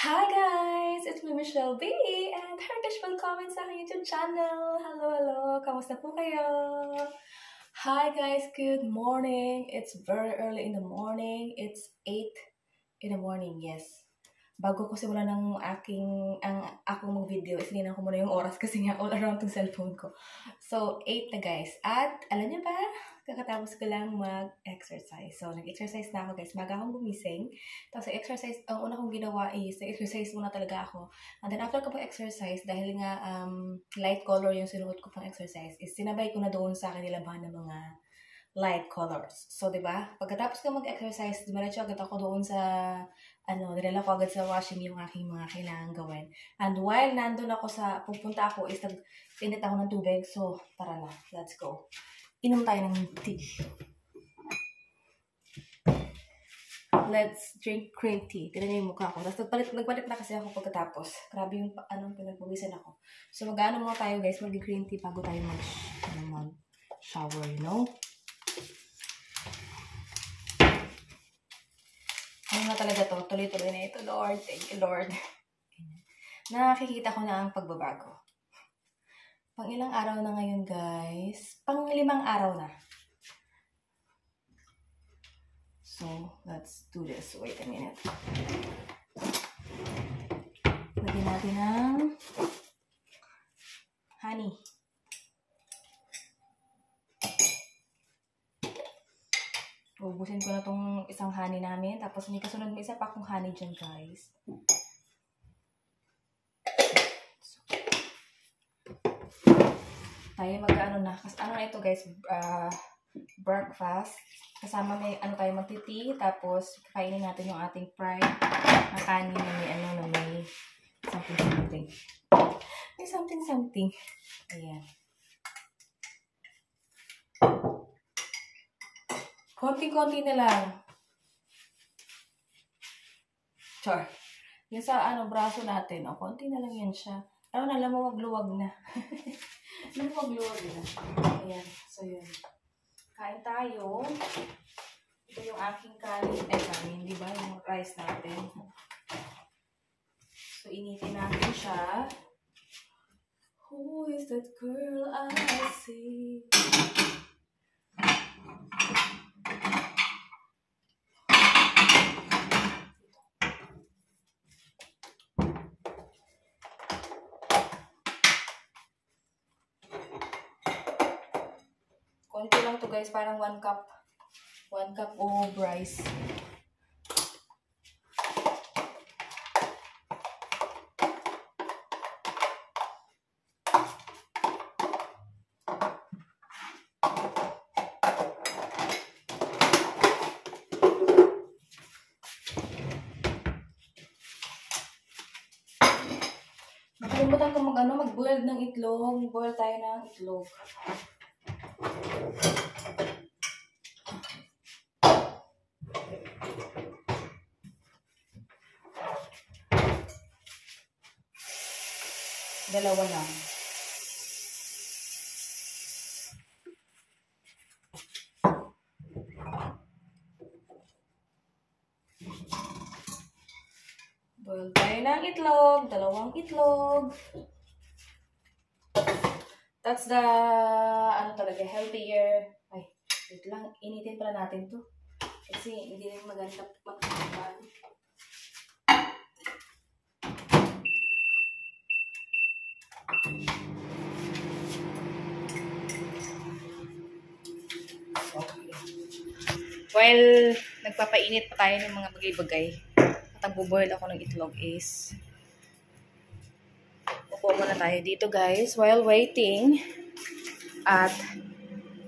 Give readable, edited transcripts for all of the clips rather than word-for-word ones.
Hi guys! It's me, Michelle B. And heartish welcome sa aking YouTube channel. Hello, hello! Kamusta po kayo? Hi guys! Good morning! It's very early in the morning. It's 8 in the morning, yes. Bago ko simulan ang akong mag-video, isininan ko muna yung oras kasi nga all around tong cellphone ko. So, 8 na guys. At alam niyo ba, kakatapos ko lang mag-exercise. So, nag-exercise na ako guys. Maga akong gumising. Tapos, exercise, ang una kong ginawa is, nag-exercise muna talaga ako. And then, after ko pang-exercise, dahil nga light color yung sinuot ko pang exercise, is sinabay ko na doon sa kanilabahan ng mga light colors. So, diba? Pagkatapos ko mag-exercise, diretso agad ako doon sa dinala ko agad sa washing yung aking mga kailangan gawin. And while nandun ako pupunta ako, is nag-init ako ng tubig. So, tara na. Let's go. Inom tayo ng tea. Let's drink cream tea. Tignan niyo yung mukha ko. Tapos nagpalit na kasi ako pagkatapos. Grabe yung pinagpawisan ako. So, mag-ano muna tayo guys, mag-green tea bago tayo mag-shower, you know? Ano na talaga to? Tuloy-tuloy na ito, Lord. Thank you, Lord. Nakikita ko na ang pagbabago. Pang ilang araw na ngayon, guys? Pang 5 araw na. So, let's do this. Wait a minute. Lagyan natin ng honey. Ubusin ko na tong isang honey namin. Tapos may kasunod may isa pa akong honey dyan, guys. So, tayo mag-ano na. Kasi ano na ito, guys? Breakfast. Kasama may tayo magti-tea. Tapos kakainin natin yung ating fried na kanin na may something. May something. Ayan. Konti-konti na lang. Char. Yung sa braso natin, konti na lang yan siya. Alam mo, magluwag na. Magluwag na. Ayan. So, yun. Kain tayo. Ito yung aking kanin, di ba? Yung rice natin. So, initin natin siya. Who is that girl I see? Konti lang to guys, parang 1 cup. 1 cup of rice. Nakalimutan ko mag-boil ng itlog. Boil tayo ng itlog. Dalawa lang. Boil tayo ng itlog. 2 itlog. That's the, talaga, healthier. Ay, wait lang. Initin pala natin to. Kasi hindi rin maganda magkakapan. Okay. While nagpapainit pa tayo ng mga bagay-bagay, at ang buboil ako ng itlog is upo muna tayo dito guys while waiting. At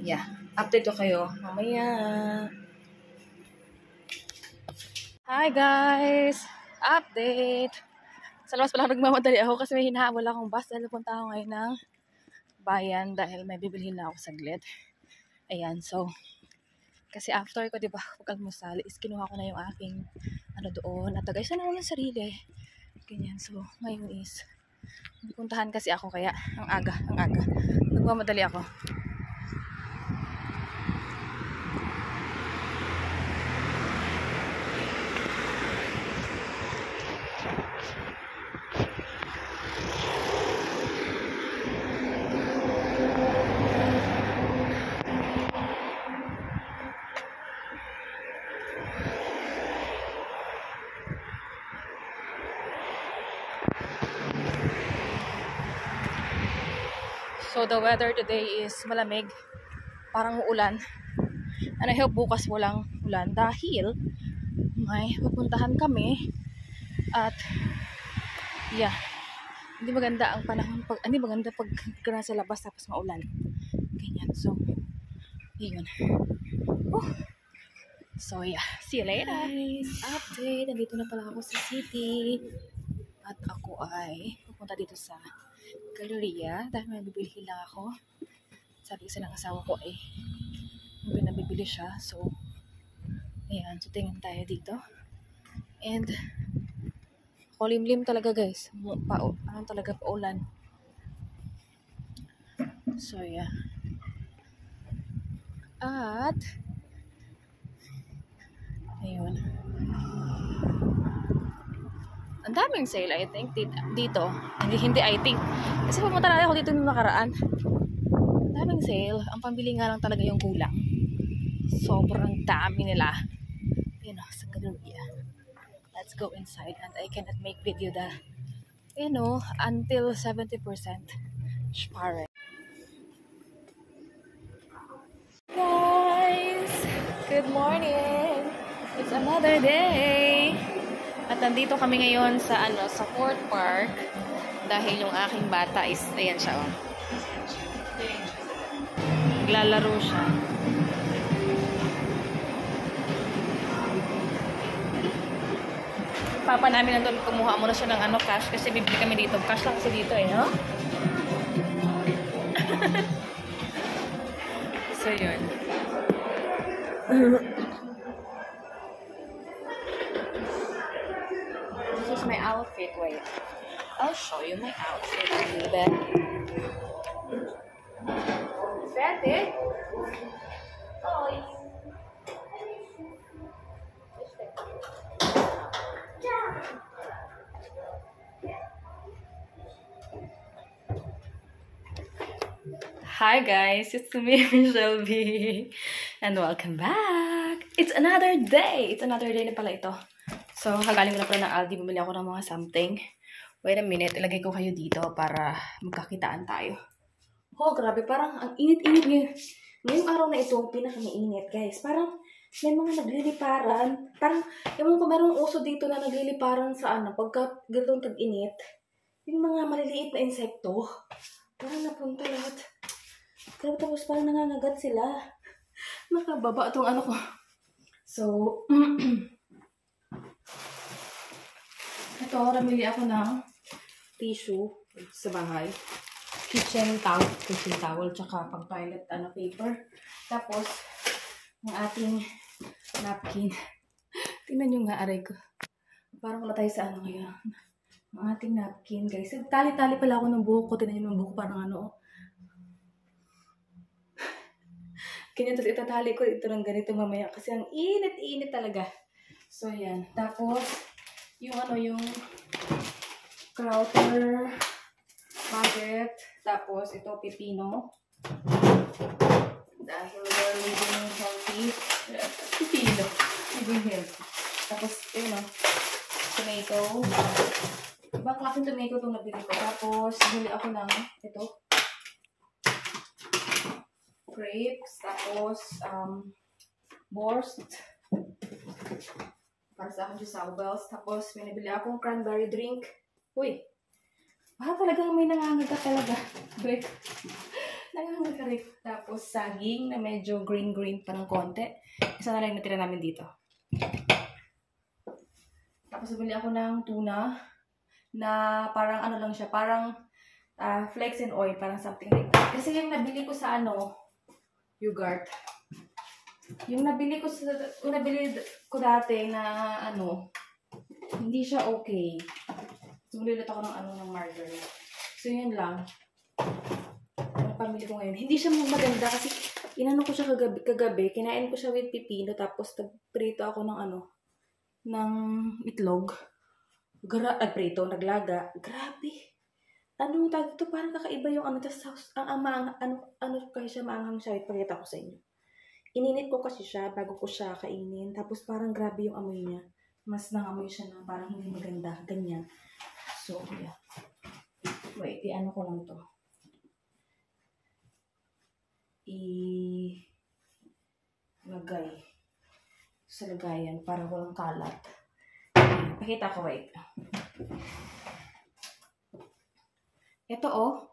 yeah, update ko kayo mamaya. Hi guys! Update! Sa labas pala nagmamadali ako kasi may hinahabol akong bus dahil punta ako ngayon ng bayan dahil may bibilhin na ako saglit. Ayan, so kasi after ko, diba, pag-almusal is kinuha ko na yung aking doon at tagay sana ng sarili. Ganyan, so ngayon is puntahan kasi ako kaya ang aga. Nagmamadali ako. So the weather today is malamig, parang uulan. And I hope bukas walang ulan dahil may pupuntahan kami at yeah, hindi maganda ang panahon pag hindi maganda pag ka nasa labas tapos maulan. Ganyan. So, yun. So yeah, see you later. Guys, update. Nandito na pala ako sa city. At ako ay pupunta dito sa Galleria dahil may bibili lang ako. Sabi kasi ng asawa ko ay may pinabibili siya. So, ayan. So, tingin tayo dito. And, kulimlim talaga guys. Ano talaga paulan. So, yeah. At, ayun. Ang daming sale, I think, dito. Hindi I think. Kasi pumunta na ako dito nung nakaraan. Ang daming sale. Ang pambili nga lang talaga yung kulang. Sobrang dami nila. You know, sa Galleria. Let's go inside. And I cannot make video until 70% spare. Guys! Good morning! It's another day! At nandito kami ngayon sa Fort Park dahil yung aking bata is ayan siya naglalaro siya. Papa namin nandun, kumuha muna siya ng cash kasi bibili kami dito. Cash lang kasi dito no? So yun. This is my outfit. Wait, I'll show you my outfit a little bit. Ready? Oh. Hi guys, it's me, Michelle B. And welcome back! It's another day! It's another day na pala ito. So, kagaling ko na pala ng Aldi. Bumili ako ng mga something. Wait a minute, ilagay ko kayo dito para magkakitaan tayo. Oh, grabe. Parang ang init-init ngayon. Ngayong araw na ito, pinaka-mainit guys. Parang may mga nagliliparan. Parang, yung ko meron uso dito na nagliliparan sa pagka ganitong tag-init. Yung mga maliliit na insekto. Parang napunta lahat. Pero tapos parang nangangagat sila. Nakababa itong ko. So, ito, namili ako ng tissue sa bahay. Kitchen towel, tsaka pang-toilet paper. Tapos, ang ating napkin. Tingnan nyo nga, aray ko. Parang wala tayo sa ngayon. Ang ating napkin, guys. Tali-tali pala ako ng buhok ko. Tingnan nyo ng buhok, parang Ganyan, tapos itatali ko ito ng ganito mamaya. Kasi ang init-init talaga. So, yan. Tapos, yung Crowther budget. Tapos, ito, pipino. Dahil we're living healthy. Pipino. Living healthy. Tapos, tomato. Ibang klaseng tomato itong nabili ko. Tapos, bili ako ng ito. Grapes, tapos borscht para sa akin yung sawbells, tapos may nabili akong cranberry drink. Uy, talagang may nangangaga talaga. Break. Nangangaga rin. Tapos saging na medyo green pa ng konti. Isa na lang natira namin dito. Tapos nabili ako ng tuna na parang lang siya, parang flakes and oil, parang something like that. Kasi yung nabili ko sa yogurt. Yung nabili ko dati na hindi siya okay. So, ulit ako ng margarine. So, yun lang. Ang pamili ko ngayon. Hindi siya maganda kasi ko siya kagabi. Kinain ko siya with pipino. Tapos, prito ako ng itlog. Naglaga. Grabe. Tawag ito, parang kakaiba yung tapos kasi siya, maanghang siya. Ipakita ko sa inyo. Ininit ko kasi siya bago ko siya kainin. Tapos parang grabe yung amoy niya. Mas nangamoy siya na parang hindi maganda. Ganyan. So, yeah. Wait, ko lang to. lagay sa lagayan para walang kalat. Pakita ko, wait. Ito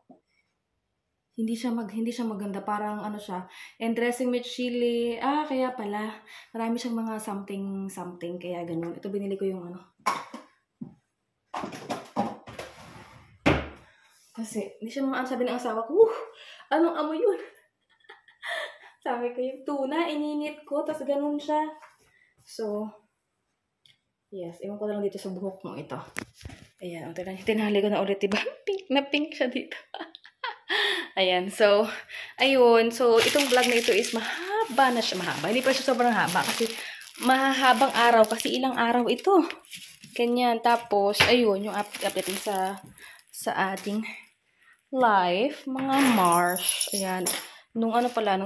hindi siya maganda, parang ano siya, and dressing with chili. Kaya pala marami siyang mga something kaya ganun. Ito binili ko yung ano. Kasi hindi siya sabi ng asawa ko, anong amoy yun? Sabi ko yung tuna, ininit ko, tas ganun siya. So, yes, iwan ko lang dito sa buhok mo ito. Ayan, tinali ko na ulit, diba? Pink siya dito. Ayan, so, ayun. So, itong vlog na ito is mahaba na siya. Hindi pa siya sobrang haba kasi mahahabang araw kasi ilang araw ito. Ganyan. Tapos, ayun, yung updating sa ating live, mga Mars. Ayan. Nung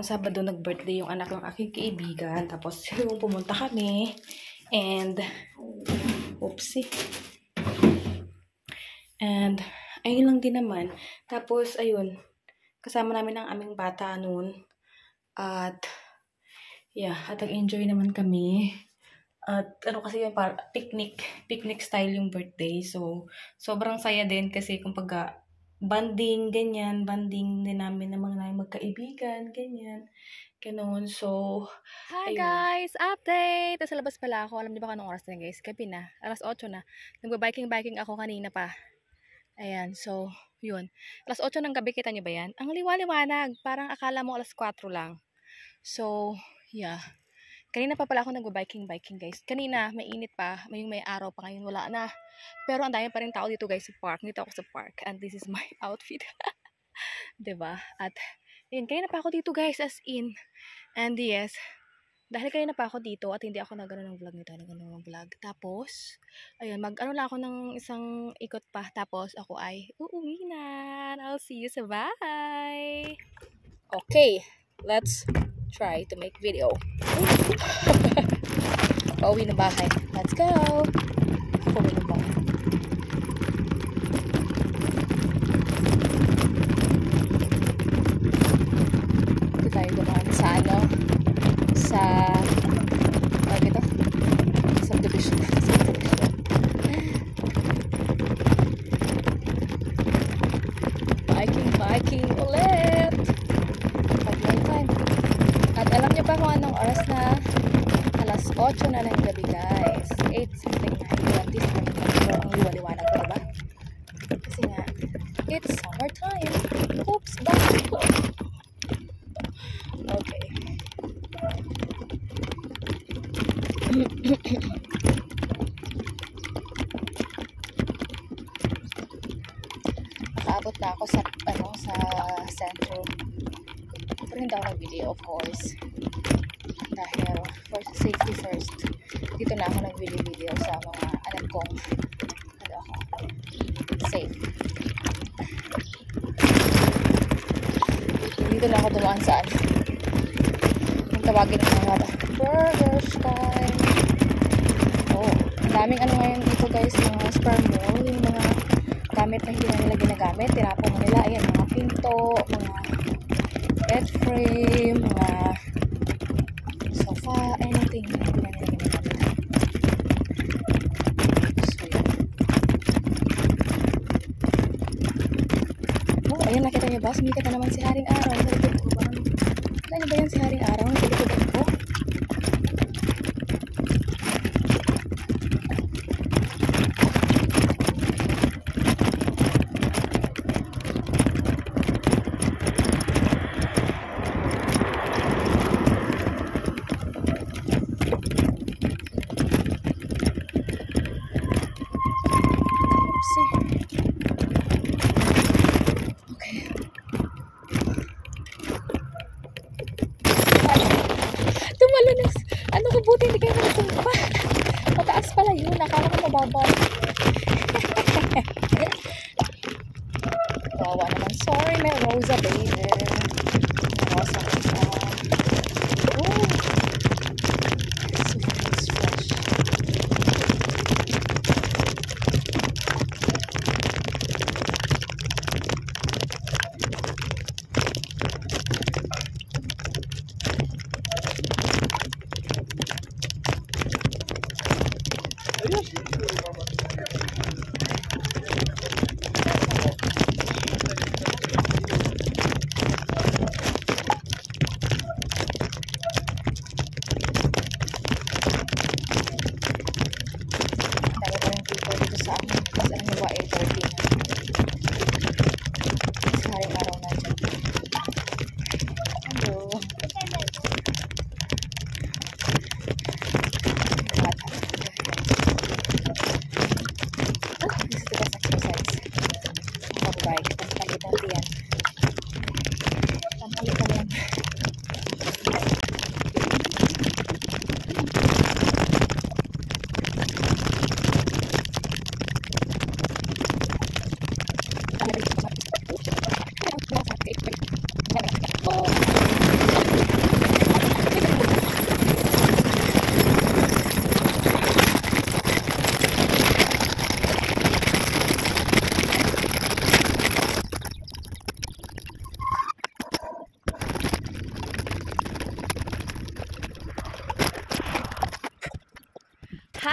Sabado nag-birthday yung anak ng aking kaibigan. Tapos, yung pumunta kami. And, oopsie. And, ayun lang din naman. Tapos, ayun, kasama namin ang aming bata noon. At, at nag-enjoy naman kami. At, kasi yung picnic style yung birthday. So, sobrang saya din kasi kumbaga, banding din namin ng mga magkaibigan, ganyan. Ganon. So, hi ayun. Guys! Update! Sa labas pala ako. Alam niyo ba anong oras na guys? Gabi na. Alas 8 na. Nagba-biking ako kanina pa. Ayan. So, yun. Alas 8 ng gabi, kita niyo ba yan? Ang liwaliwanag. Parang akala mo alas 4 lang. So, yeah. Kanina pa pala ako nagba-biking guys. Kanina, mainit pa. May araw pa, ngayon wala na. Pero ang dami pa rin tao dito guys sa park. Dito ako sa park. And this is my outfit. Diba? At, yun, kanina pa ako dito guys, as in. And yes, dahil kanina pa ako dito at hindi ako nagano ng vlog nito. Tapos, ayun, mag-ano lang ako ng isang ikot pa. Tapos, ako ay uuwi na. I'll see you sa bye! Okay, let's try to make video. Pauwi na bahay. Let's go! Pauwi na bahay. Ito tayo dumaan sa subdivision. Biking ulit! Pag-time. At alam niyo pa kung anong oras na? Alas 8 na ng gabi guys. 8 something na. Hindi lang pero ang liwaliwanag ko, diba? Kasi nga, it's summertime. Oops, bye! Okay. Nakaabot na ako sa center. Pero hindi ako nag-video, of course. Dahil for safety first, dito na ako nag-video sa mga alam kong safe. Dito na ako dumaan saan. Yung tawagin ng mga burger style. Ang daming ngayon dito guys, mga spare mall, yung mga gamit na hindi na nila ginagamit, tinapon nila, ayan, mga pinto, mga bed frame, mga sofa, anything na hindi na nila ginagamit. So, yun. Ayan, nakita niyo ba? Sumikat na naman si Haring Araw sa likod ko. Nakita niyo ba yan si Haring Araw sa likod ko?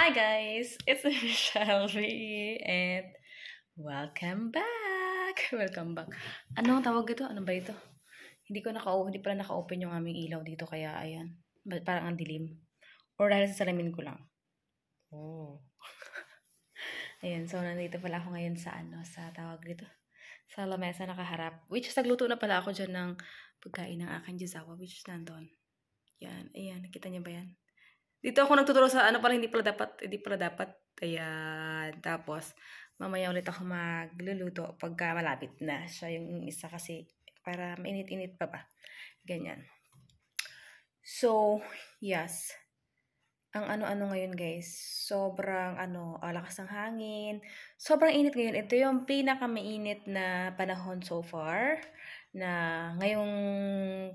Hi guys, it's Shelby and welcome back. Welcome back. Ano ang tawag ito? Ano ba ito? Hindi pala naka-open yung aming ilaw dito kaya ayan. Parang ang dilim. Or dahil sa salamin ko lang. Oh. Ayan, so nandito pala ako ngayon sa tawag dito. Sa lamesa nakaharap. Which is nagluto na pala ako dyan ng pagkain ng aking jizawa, which is nandun. Yan, ayan, nakita niyo ba yan? Dito ako nagtuturo sa ano para hindi pala dapat. Ayan, tapos mamaya ulit ako magluluto pagka malapit na siya yung isa kasi para mainit-init pa ba. Ganyan. So, yes. Ang ano-ano ngayon guys, sobrang lakas ng hangin. Sobrang init ngayon. Ito yung pinakamainit na panahon so far na ngayong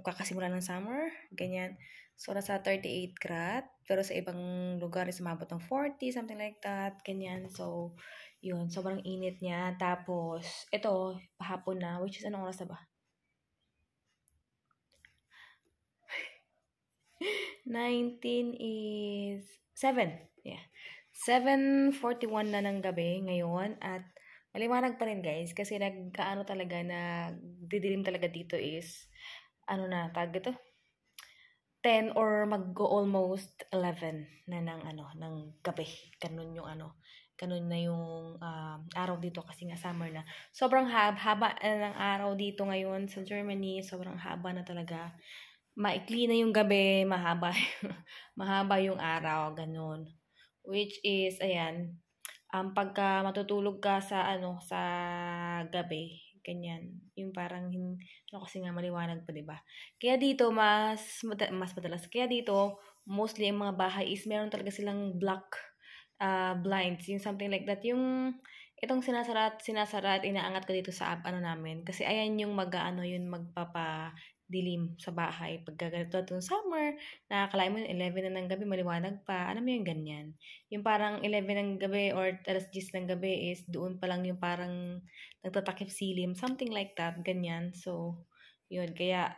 kakasimula ng summer. Ganyan. So, nasa 38 grad. Pero sa ibang lugar is umabot ng 40, something like that. Ganyan. So, yun. Sobrang init niya. Tapos, ito, pahapon na. Which is, anong oras na ba? 19 is 7. Yeah. 7:41 na ng gabi ngayon at maliwanag pa rin guys kasi didilim talaga dito is tag ito 10 or mag-go almost 11 na ng gabi. Ganun na yung araw dito kasi nga summer na. Sobrang haba ng araw dito ngayon sa Germany. Sobrang haba na talaga. Maikli na yung gabi, mahaba yung araw, ganun. Which is, ayan, pagka matutulog ka sa gabi, ganyan. Yung parang, kasi nga maliwanag pa, diba? Kaya dito, mas madalas. Kaya dito, mostly yung mga bahay is meron talaga silang black blinds, yung something like that. Yung, itong sinasara at inaangat ko dito sa namin. Kasi ayan yung magpapadilim sa bahay. Pagka ganito itong summer, nakakalain mo 11 na ng gabi, maliwanag pa. Alam mo yung ganyan. Yung parang 11 ng gabi or 10 ng gabi is doon pa lang yung parang nagtatakip silim. Something like that. Ganyan. So, yun. Kaya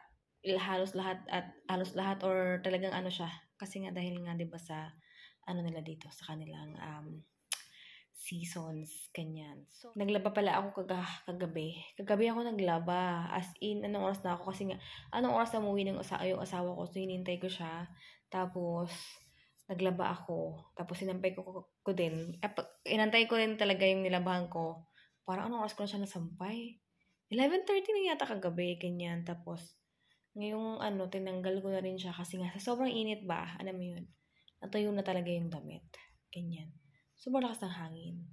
halos lahat or talagang siya. Kasi nga dahil nga 'di ba sa nila dito sa kanilang seasons, ganyan. So, naglaba pala ako kagabi. Kagabi ako naglaba. As in, anong oras na ako? Kasi nga, anong oras na umuwi yung asawa ko. So, hinintay ko siya. Tapos, naglaba ako. Tapos, sinampay ko din. Inantay ko din talaga yung nilabahan ko. Parang anong oras ko na siya nasampay? 11:30 na yata kagabi, ganyan. Tapos, ngayong tinanggal ko na rin siya kasi nga, sa sobrang init ba, alam mo yun, natuyo na talaga yung damit. Ganyan. Sobrang lakas ng hangin.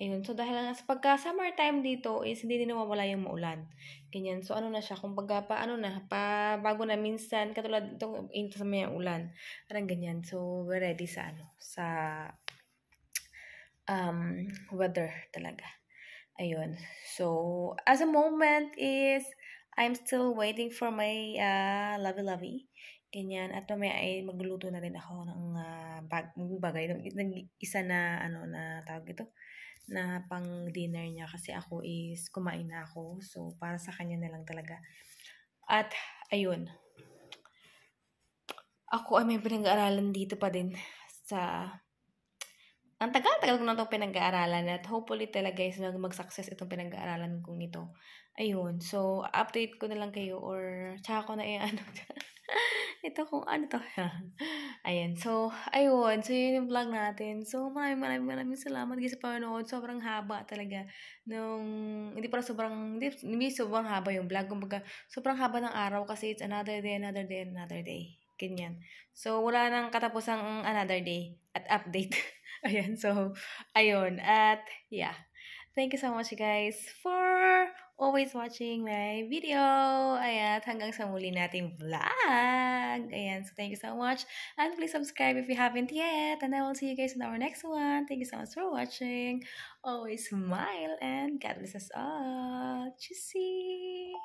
Ayun. So, dahil sa pagka-summertime dito is hindi din nawawala yung maulan. Ganyan. So, na siya. Kung bago na minsan, katulad itong init sa may ulan. Parang ganyan. So, we're ready sa weather talaga. Ayun. So, as a moment is, I'm still waiting for my lovey-lovey. Ganyan. At mamaya ay magluluto na rin ako ng bagay. Isa na, na tawag ito, na pang dinner niya kasi ako is kumain na ako. So, para sa kanya na lang talaga. At, ayun. Ako ay may pinag-aaralan dito pa din ang tagal-tagal ko na itong pinag-aaralan at hopefully talaga is mag-success itong pinag-aaralan kong ito. Ayun. So, update ko na lang kayo or tsaka ko na ito kung to. Ayan. So, ayun. So, yun yung vlog natin. So, maraming salamat guys sa panonood. Sobrang haba talaga. Hindi sobrang haba yung vlog. Kumbaga, sobrang haba ng araw kasi it's another day. Ganyan. So, wala nang katapusang another day at update. Ayan. So, ayun. At, yeah. Thank you so much guys for always watching my video. Ayan, hanggang sa muli nating vlog. Ayan, so thank you so much. And please subscribe if you haven't yet. And I will see you guys in our next one. Thank you so much for watching. Always smile and God bless us all. Tschüssi.